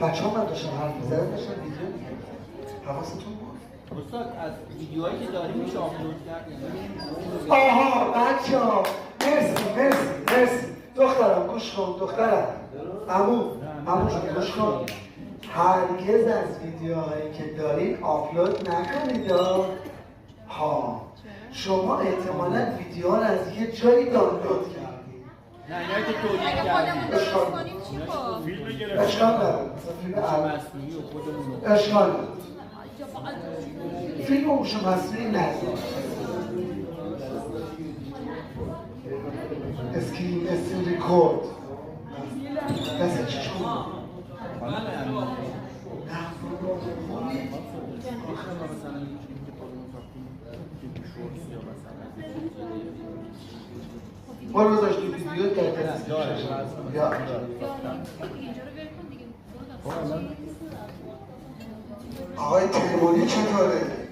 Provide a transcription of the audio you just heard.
بچه ها من داشتم حرف می‌زدن داشتم ویدیو می‌گرفتم. حواستون بود؟ استاد از ویدیوهایی که داریم میشه آپلود کرد؟ آها بچه‌ها مرسی دخترم گوش کن دخترم عمو جون گوش کن هرگز از ویدیوهایی که دارین آپلود نکنید ها شما احتمالاً ویدیوها رو از یه جایی دانلود کردید نه اینا که تولید کردیم اشکال نداره فیلم مصنوعی و خودمون اشکال نداره فیلم هوش مصنوعی نداره اسکرین ریکورد دسته چی شما؟ ما رو داشت تو ویدیو در دست یا آقای تیمونی چطوره؟